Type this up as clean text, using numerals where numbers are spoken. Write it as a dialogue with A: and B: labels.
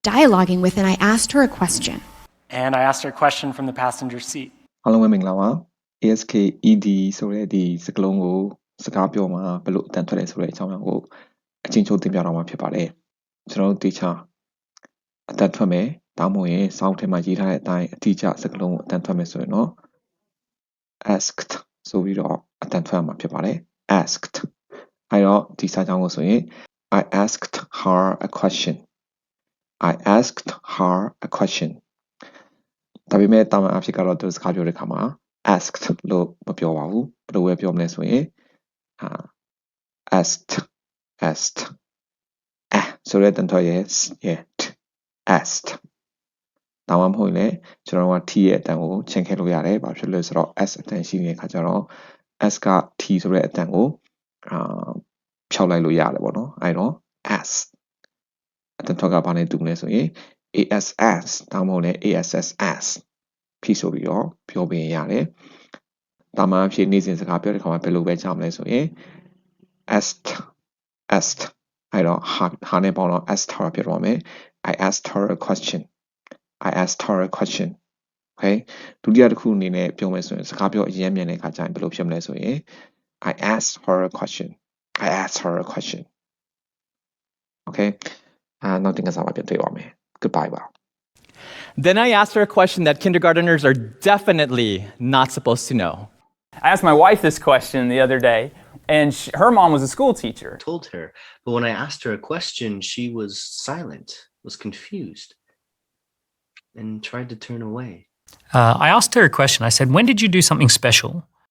A: dialoguing with and I asked her a question.
B: And I asked her a question from the passenger seat.
C: အားလုံးပဲမင်္ဂလာပါ ASKED ဆိုတဲ့ဒီစကားလုံးကိုစကားပြောမှာဘယ်လိုအတန်ထွက်လဲဆိုတဲ့အကြောင်းအရာကိုအချင်းချင်းသင်ပြတော့မှာဖြစ်ပါတယ်ကျွန်တော်တို့တေချာအတန်ထွက်မယ်ဒါမှမဟုတ်ရင်စောင်းထဲမှာရေးထားတဲ့အတိုင်းအတိအကျစကားလုံးကိုအတန်ထွက်မယ်ဆိုရင်တော့ asked ဆိုပြီးတော့အတန်ထွက်မှာဖြစ်ပါတယ် asked အဲ့တော့ဒီစာကြောင်းကိုဆိုရင် I asked her a question I asked her a question ဒါပေမဲ့တာမန်အဖြစ်ကတော့သူစကားပြောတဲ့အခါမှာ asked လို့မပြောပါဘူးဘယ်လိုပဲပြောမလဲဆိုရင် asked so that then yes asked ဒါမှမဟုတ်လေကျွန်တော်က t ရဲ့အတန်ကိုချိန်ခဲ့လို့ရတယ်ဘာဖြစ်လို့လဲဆိုတော့ s အတန်ရှိနေတဲ့အခါကျတော့ s က t ဆိုတဲ့အတန်ကိုဖြောက်လိုက်လို့ရတယ်ပေါ့နော်အဲ့တော့ as အတန်ထွက်ကဘာနဲ့တူမလဲဆိုရင် ass ဒါမှမဟုတ်လေ ass ဖြစ်ဆိုပြီးတော့ပြောပြရင်ရတယ်တာမန်အဖြစ်နေ့စဉ်စကားပြောတဲ့အခါမှာဘယ်လိုပဲကြားမလဲဆိုရင် asked အဲ့တော့ဟာနဲ့ပေါင်းတော့ asked her ဖြစ်သွားမယ် I asked her a question okay ဒုတိယတစ်ခုအနေနဲ့ပြောမယ်ဆိုရင်စကားပြောအရင်မြန်တဲ့အခါကျရင်ဘယ်လိုဖြစ်မလဲဆိုရင် I asked her a question okay နောက်တင်ကစားပါပြန်တွေ့ပါမယ် goodbye ပါ
D: Then I asked her a question that kindergarteners are definitely not supposed to know.
E: I asked my wife this question the other day, and her mom was a school teacher.
F: Told her, but when I asked her a question, she was silent, was confused, and tried to turn away.
G: I asked her a question. I said, when did you do something special?